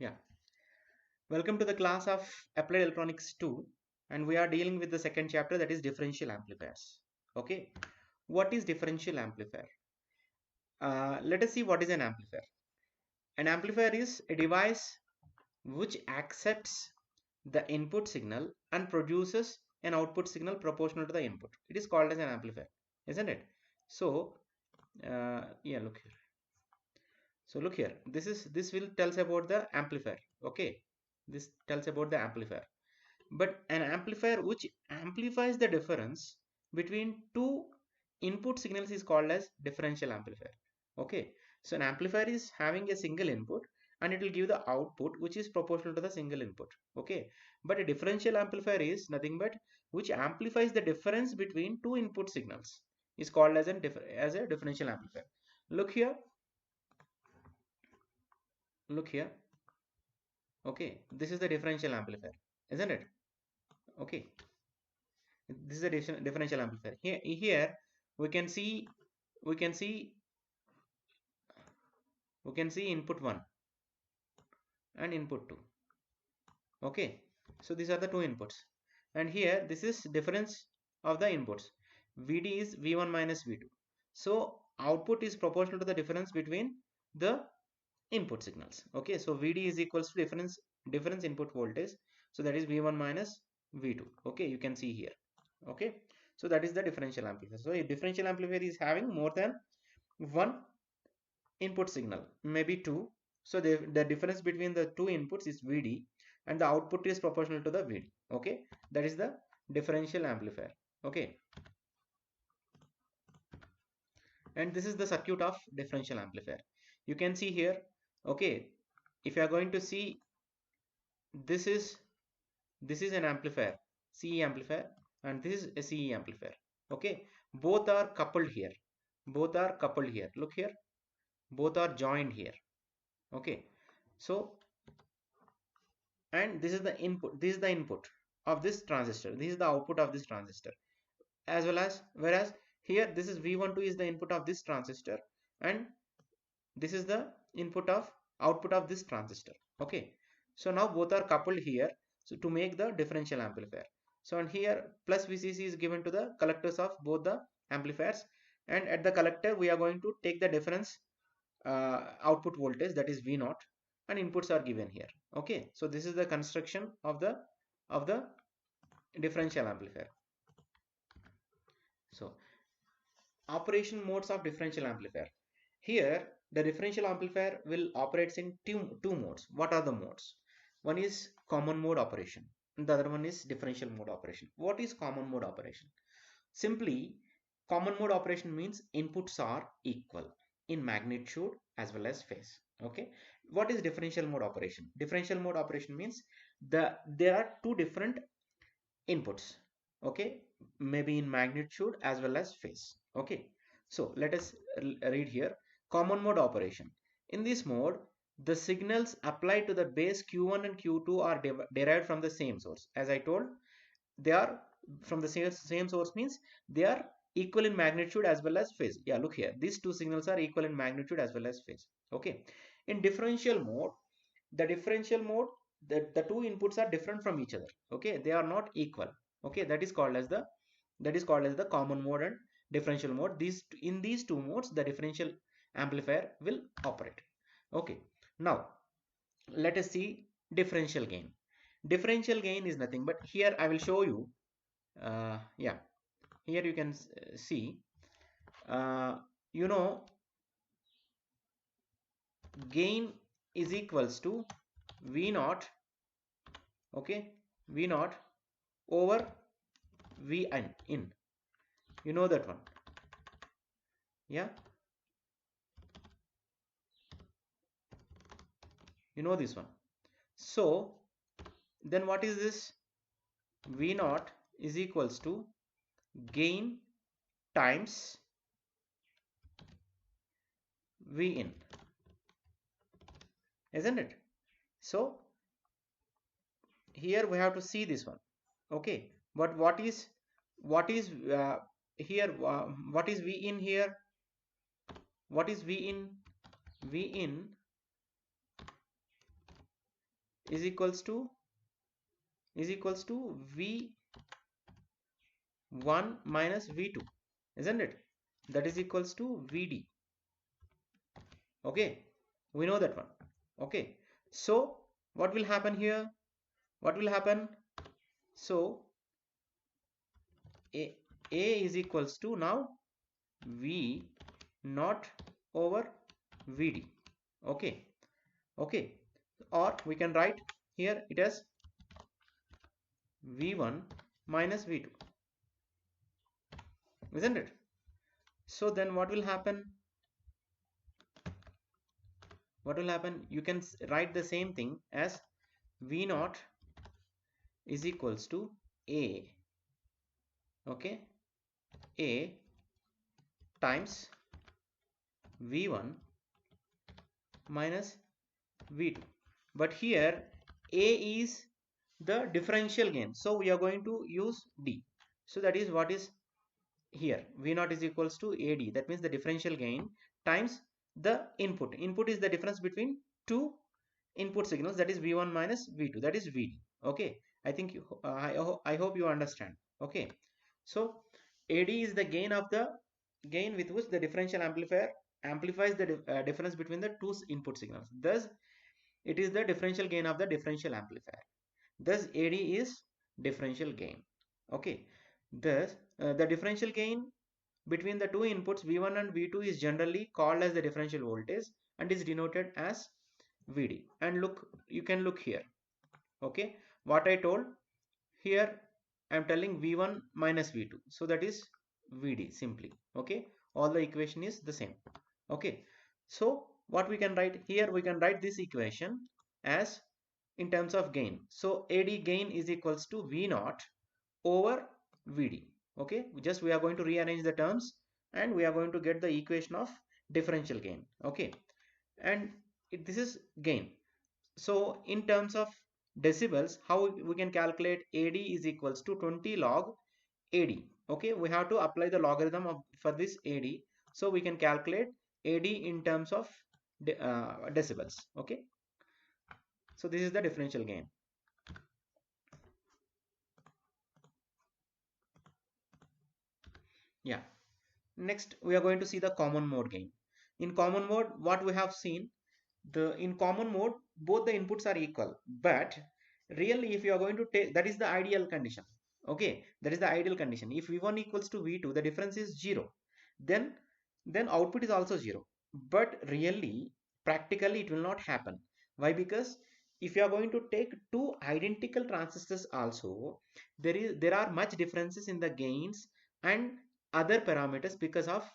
Yeah, welcome to the class of Applied Electronics 2, and we are dealing with the second chapter, that is differential amplifiers. Okay, what is differential amplifier? Let us see what is an amplifier. An amplifier is a device which accepts the input signal and produces an output signal proportional to the input. It is called as an amplifier, isn't it? So, yeah, look here. So look here, this will tells about the amplifier. Okay, this tells about the amplifier. But an amplifier which amplifies the difference between two input signals is called as differential amplifier. Okay, so an amplifier is having a single input and it will give the output which is proportional to the single input. Okay, but a differential amplifier is nothing but which amplifies the difference between two input signals is called as a differential amplifier. Look here, look here. Okay, this is the differential amplifier, isn't it? Okay, this is a differential amplifier. Here we can see we can see we can see input 1 and input 2. Okay, so these are the two inputs, and here this is difference of the inputs. Vd is v1 minus v2. So output is proportional to the difference between the input signals. Okay, so Vd is equals to difference input voltage, so that is v1 minus v2. Okay, you can see here. Okay, so that is the differential amplifier. So a differential amplifier is having more than one input signal, maybe two. So the difference between the two inputs is Vd and the output is proportional to the Vd. Okay, that is the differential amplifier. Okay, and this is the circuit of differential amplifier. You can see here. Okay, if you are going to see, this is an amplifier, CE amplifier, and this is a CE amplifier. Okay, both are coupled here. Both are coupled here. Look here, both are joined here. Okay, so and this is the input. This is the input of this transistor. This is the output of this transistor. As well as whereas here this is V12 is the input of this transistor, and this is the input of output of this transistor. Okay, so now both are coupled here, so to make the differential amplifier. So and here plus VCC is given to the collectors of both the amplifiers, and at the collector we are going to take the difference output voltage, that is V0, and inputs are given here. Okay, so this is the construction of the differential amplifier. So operation modes of differential amplifier. Here the differential amplifier will operates in two modes. What are the modes? One is common mode operation and the other one is differential mode operation. What is common mode operation? Simply, common mode operation means inputs are equal in magnitude as well as phase. Okay, what is differential mode operation? Differential mode operation means there are two different inputs. Okay, maybe in magnitude as well as phase. Okay, so let us read here. Common mode operation. In this mode, the signals applied to the base Q1 and Q2 are derived from the same source. As I told, they are from the same source means they are equal in magnitude as well as phase. Yeah, look here, these two signals are equal in magnitude as well as phase. Okay, in differential mode, the two inputs are different from each other. Okay, they are not equal. Okay, that is called as the common mode and differential mode. These two modes the differential amplifier will operate. Okay, now let us see differential gain. Differential gain is nothing but, here I will show you. Yeah, here you can see, uh, you know, gain is equals to V naught. Okay, V naught over V in. You know that one. Yeah, you know this one. So then what is this? V naught is equals to gain times V in, isn't it? So here we have to see this one. Okay, but what is here, what is V in here? What is V in? V in is equals to V1 minus V2, isn't it? That is equals to Vd. Okay, we know that one. Okay, so what will happen here? What will happen? So A is equals to now V naught over Vd. Okay, okay, or we can write here it as V1 minus V2, isn't it? So then what will happen? What will happen? You can write the same thing as V naught is equals to A, okay, A times V1 minus V2. But here A is the differential gain, so we are going to use D. So that is what is here. V0 is equals to AD, that means the differential gain times the input. Input is the difference between two input signals, that is V1 minus V2, that is Vd. Okay, I think I hope you understand. Okay, so AD is the gain with which the differential amplifier amplifies the difference between the two input signals. Thus it is the differential gain of the differential amplifier. Thus AD is differential gain. Okay, thus the differential gain between the two inputs V1 and V2 is generally called as the differential voltage and is denoted as Vd. And look, you can look here. Okay, what I told here, I am telling V1 minus V2, so that is Vd simply. Okay, all the equation is the same. Okay, so what we can write here, we can write this equation as in terms of gain. So AD gain is equals to V0 over Vd. Okay, just we are going to rearrange the terms and we are going to get the equation of differential gain. Okay, and this is gain. So in terms of decibels, how we can calculate AD is equals to 20 log AD. Okay, we have to apply the logarithm for this AD, so we can calculate AD in terms of decibels. Okay, so this is the differential gain. Yeah, next we are going to see the common mode gain. In common mode, what we have seen, in common mode both the inputs are equal, but really if you are going to take, that is the ideal condition. Okay, that is the ideal condition. If V1 equals to V2, the difference is 0, then output is also 0. But really practically it will not happen. Why? Because if you are going to take two identical transistors also, there are much differences in the gains and other parameters because of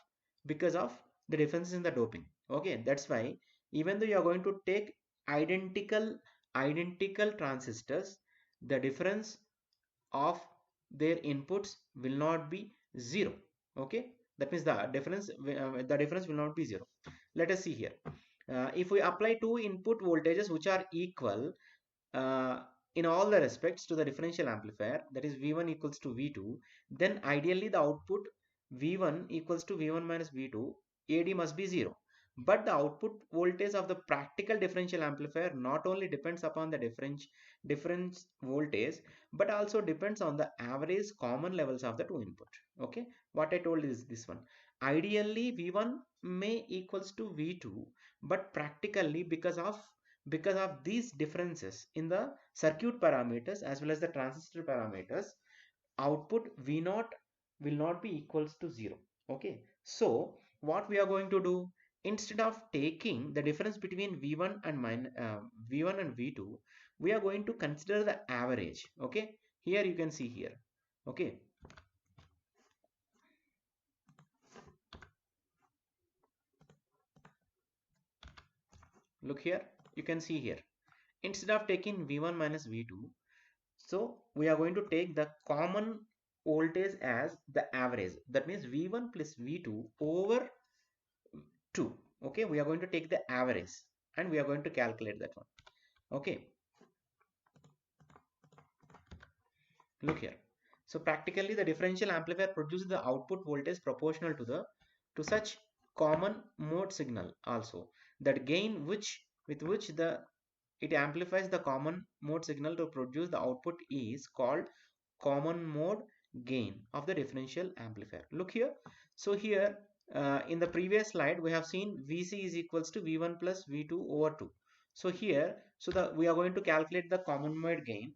the differences in the doping. Okay, that's why even though you are going to take identical transistors, the difference of their inputs will not be 0. Okay, that means the difference will not be 0. Let us see here. If we apply two input voltages which are equal uh, in all the respects to the differential amplifier, that is V1 equals to V2, then ideally the output V1 equals to V1 minus V2, AD must be 0. But the output voltage of the practical differential amplifier not only depends upon the difference voltage, but also depends on the average common levels of the two input. Okay, what I told is this one. Ideally V1 may equals to V2, but practically because of these differences in the circuit parameters as well as the transistor parameters, output V0 will not be equals to 0. Okay, so what we are going to do, instead of taking the difference between V1 and V1 and V2, we are going to consider the average. Okay, here you can see here. Okay, look here, you can see here, instead of taking V1 minus V2, so we are going to take the common voltage as the average. That means V1 plus V2 over 2. Okay, we are going to take the average and we are going to calculate that one. Okay, look here. So practically the differential amplifier produces the output voltage proportional to such common mode signal also, that gain with which the it amplifies the common mode signal to produce the output is called common mode gain of the differential amplifier. Look here. So here in the previous slide we have seen Vc is equals to V1 plus V2 over 2. So here, we are going to calculate the common mode gain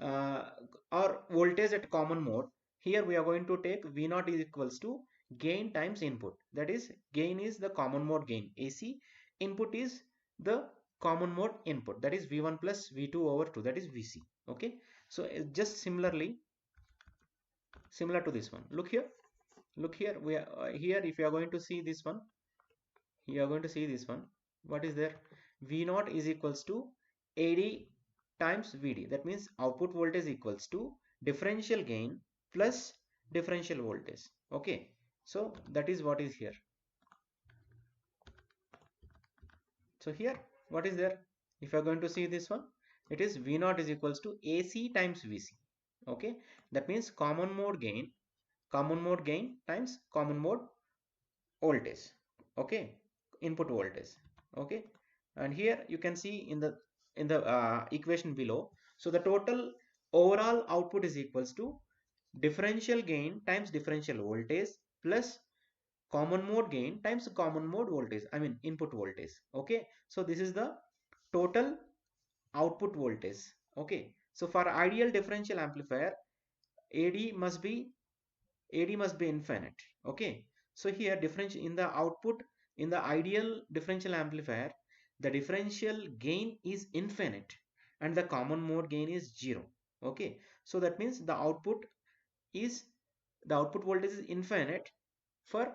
uh, or voltage at common mode. Here we are going to take V0 is equals to gain times input. That is, gain is the common mode gain AC, input is the common mode input, that is V1 plus V2 over 2, that is Vc. Okay, so just similar to this one. Look here, we are here. If you are going to see this one, you are going to see this one. What is there? V0 is equals to AD times VD. That means output voltage equals to differential gain plus differential voltage. Okay, so that is what is here. So here, what is there? If you are going to see this one, it is V0 is equals to AC times VC. Okay, that means common mode gain times common mode voltage. Okay, input voltage. Okay, and here you can see in the equation below. So the total overall output is equals to differential gain times differential voltage plus common mode gain times common mode voltage, I mean input voltage. Okay, so this is the total output voltage. Okay, so for ideal differential amplifier, AD must be infinite. Okay, so here differential in the output, in the ideal differential amplifier, the differential gain is infinite and the common mode gain is 0. Okay, so that means the output voltage is infinite for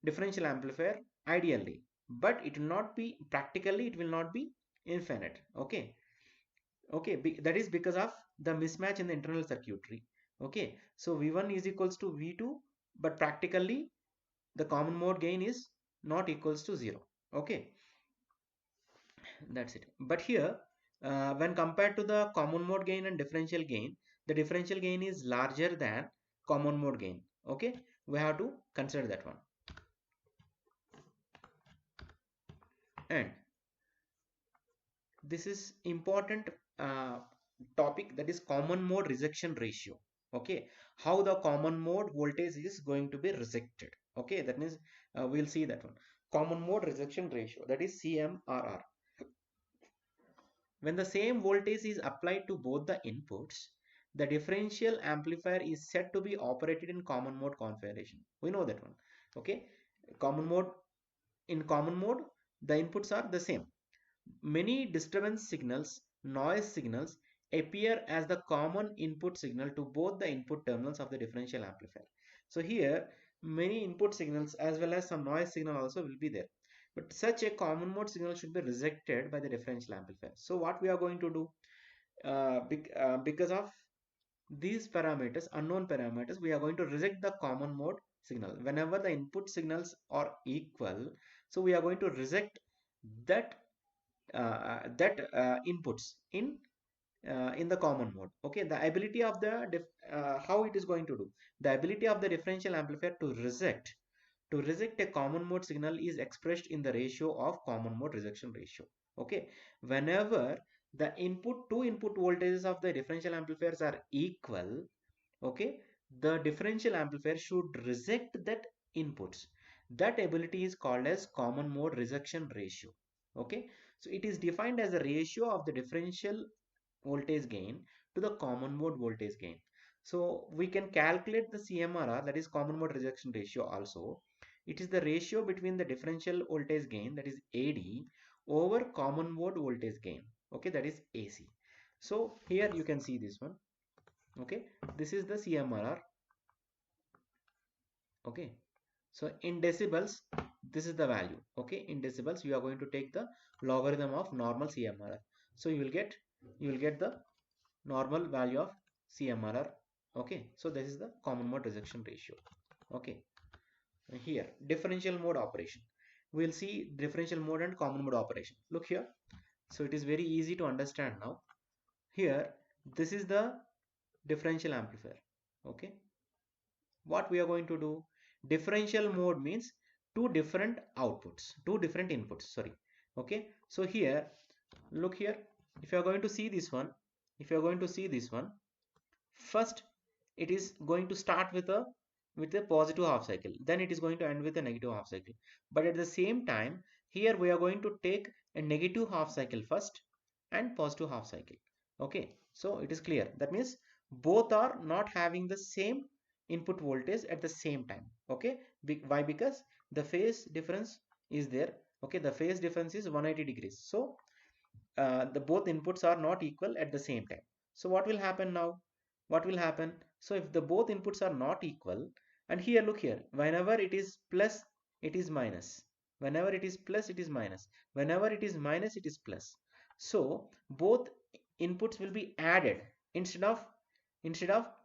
differential amplifier ideally, but it will not be practically, it will not be infinite. Okay, that is because of the mismatch in the internal circuitry. Okay, so V1 is equals to V2, but practically the common mode gain is not equals to 0. Okay, that's it. But here when compared to the common mode gain and differential gain, the differential gain is larger than common mode gain. Okay, we have to consider that one. And this is important topic, that is common mode rejection ratio. Okay, how the common mode voltage is going to be rejected. Okay, that means we'll see that one. Common mode rejection ratio, that is CMRR. When the same voltage is applied to both the inputs, the differential amplifier is said to be operated in common mode configuration. We know that one. Okay, common mode, in common mode the inputs are the same. Many disturbance signals, noise signals, appear as the common input signal to both the input terminals of the differential amplifier. So here many input signals as well as some noise signal also will be there. But such a common mode signal should be rejected by the differential amplifier. So what we are going to do, because of these parameters, unknown parameters, we are going to reject the common mode signal. Whenever the input signals are equal, so we are going to reject that inputs in the common mode. Okay, the ability of the how it is going to do, the ability of the differential amplifier to reject a common mode signal is expressed in the ratio of common mode rejection ratio. Okay, whenever the two input voltages of the differential amplifiers are equal, okay, the differential amplifier should reject that inputs. That ability is called as common mode rejection ratio. Okay, so it is defined as a ratio of the differential voltage gain to the common mode voltage gain. So we can calculate the CMRR, that is common mode rejection ratio also. It is the ratio between the differential voltage gain, that is AD, over common mode voltage gain. Okay, that is AC. So here you can see this one. Okay, this is the CMRR. Okay, so in decibels, this is the value. Okay, in decibels you are going to take the logarithm of normal CMRR. So you will get the normal value of CMRR. Okay, so this is the common mode rejection ratio. Okay, here differential mode operation, we'll see differential mode and common mode operation. Look here, so it is very easy to understand now. Here this is the differential amplifier. Okay, what we are going to do, differential mode means two different inputs, sorry. Okay, so here, look here, if you are going to see this one, if you are going to see this one, first it is going to start with a positive half cycle, then it is going to end with a negative half cycle. But at the same time, here we are going to take a negative half cycle first and positive half cycle. Okay, so it is clear. That means both are not having the same input voltage at the same time. Okay, why? Because the phase difference is there. Okay, the phase difference is 180 degrees. So the both inputs are not equal at the same time. So what will happen now? What will happen? So if the both inputs are not equal, and here look here, whenever it is plus, it is minus. Whenever it is plus, it is minus. Whenever it is minus, it is plus. So both inputs will be added instead of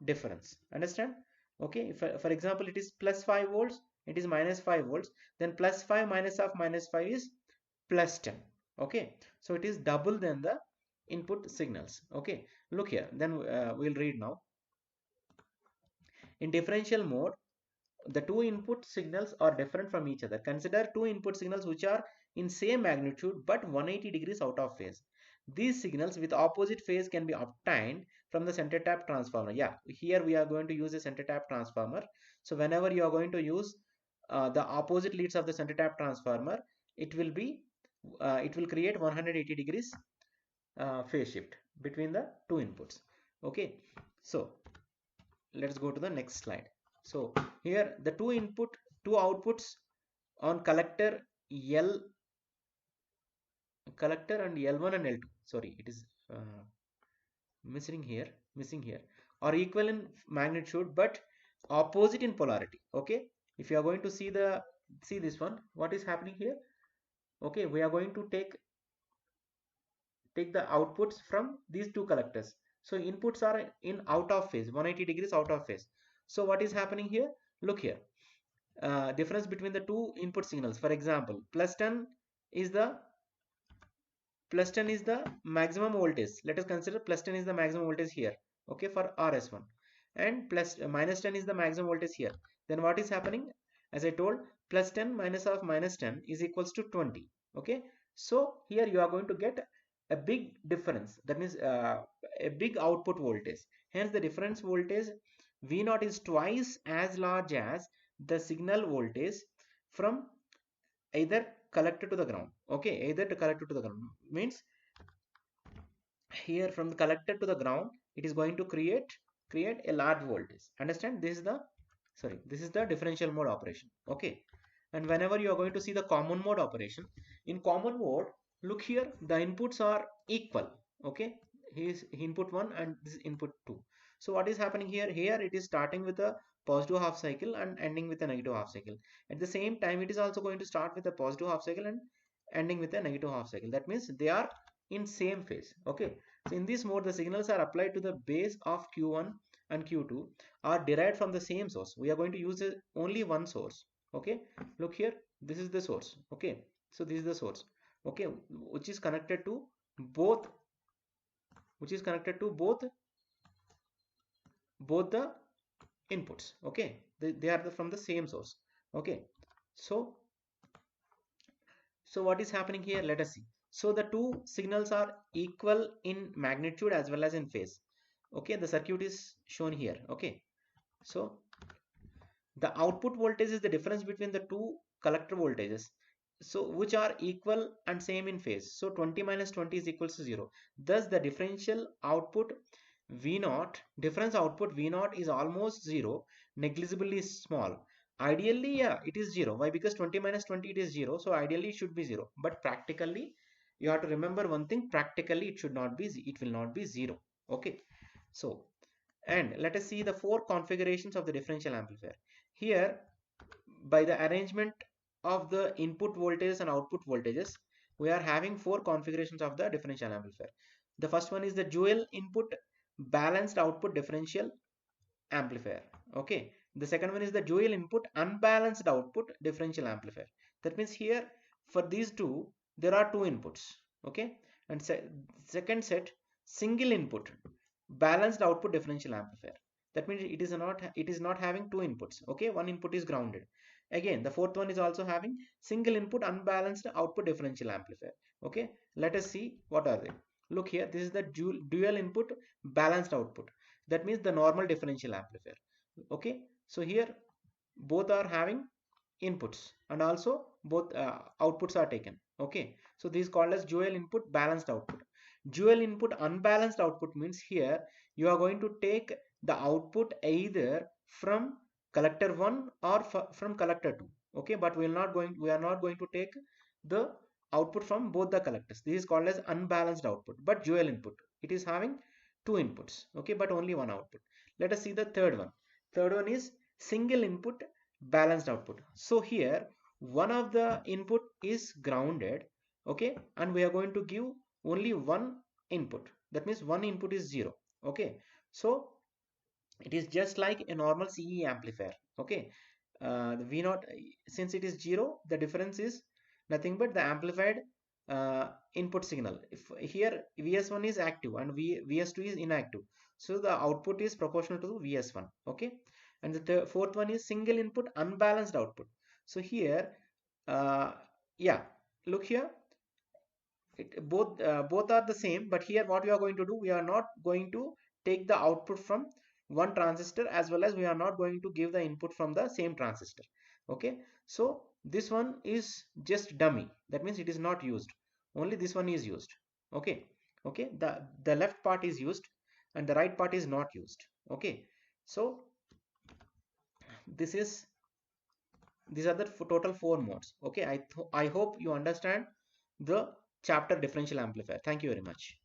difference. Understand? Okay. If for example it is plus 5 volts, it is minus 5 volts. Then plus 5 minus of minus 5 is plus 10. Okay, so it is double than the input signals. Okay, look here, then we'll read now. In differential mode, the two input signals are different from each other. Consider two input signals which are in same magnitude but 180 degrees out of phase. These signals with opposite phase can be obtained from the center tap transformer. Yeah, here we are going to use a center tap transformer. So whenever you are going to use the opposite leads of the center tap transformer, it will be it will create 180 degrees phase shift between the two inputs. Okay, so let's go to the next slide. So here the two outputs on collector and L1 and L2, sorry, it is missing here, are equal in magnitude but opposite in polarity. Okay, if you are going to see this one, what is happening here? Okay, we are going to take the outputs from these two collectors. So inputs are in out of phase, 180 degrees out of phase. So what is happening here? Look here, difference between the two input signals. For example, plus 10 is the maximum voltage. Let us consider plus 10 is the maximum voltage here. Okay, for RS1, and plus minus 10 is the maximum voltage here. Then what is happening? As I told, plus 10 minus of minus 10 is equals to 20. Okay, so here you are going to get a big difference, that means a big output voltage. Hence the difference voltage V0 is twice as large as the signal voltage from either collector to the ground. Okay, either to collector to the ground means here from the collector to the ground it is going to create a large voltage. Understand? This is the differential mode operation. Okay, and whenever you are going to see the common mode operation, in common mode, look here, the inputs are equal. Okay, here's input 1 and this input 2. So what is happening here? Here it is starting with a positive half cycle and ending with a negative half cycle. At the same time, it is also going to start with a positive half cycle and ending with a negative half cycle. That means they are in same phase. Okay, so in this mode the signals are applied to the base of Q1 and Q2 are derived from the same source. We are going to use only one source. Okay, look here, this is the source. Okay, so this is the source. Okay, which is connected to both the inputs. Okay, they are from the same source. Okay, so what is happening here? Let us see. So the two signals are equal in magnitude as well as in phase. Okay, the circuit is shown here. Okay, so the output voltage is the difference between the two collector voltages, so which are equal and same in phase. So 20 minus 20 is equals to 0. Thus the differential output V0, difference output V0 is almost 0, negligibly small. Ideally, yeah, it is 0. Why? Because 20 minus 20 it is 0. So ideally it should be 0. But practically, you have to remember one thing, practically it will not be 0. Okay. So, and let us see the four configurations of the differential amplifier. Here, by the arrangement of the input voltages and output voltages, we are having four configurations of the differential amplifier. The first one is the dual input balanced output differential amplifier. Okay, the second one is the dual input unbalanced output differential amplifier. That means here for these two there are two inputs. Okay, and second set, single input balanced output differential amplifier. That means it is not having two inputs. Okay, one input is grounded. Again, the fourth one is also having single input unbalanced output differential amplifier. Okay, let us see what are they. Look here, this is the dual input balanced output. That means the normal differential amplifier. Okay, so here both are having inputs and also both outputs are taken. Okay, so this is called as dual input balanced output. Dual input unbalanced output means here you are going to take the output either from collector 1 or from collector 2. Okay, but we are not going to take the output from both the collectors. This is called as unbalanced output, but dual input. It is having two inputs, okay, but only one output. Let us see the third one. Third one is single input balanced output. So here one of the input is grounded, okay, and we are going to give only one input. That means one input is 0. Okay, so it is just like a normal CE amplifier. Okay, the V0, since it is 0, the difference is nothing but the amplified input signal. If here Vs1 is active and Vs2 is inactive, so the output is proportional to Vs1. Okay, and the fourth one is single input unbalanced output. So here, uh, yeah, look here, both are the same, but here what we are going to do, we are not going to take the output from one transistor, as well as we are not going to give the input from the same transistor. Okay, so this one is just dummy. That means it is not used, only this one is used. Okay, okay, the left part is used and the right part is not used. Okay, so this is these are the total 4 modes. Okay, I hope you understand the chapter differential amplifier. Thank you very much.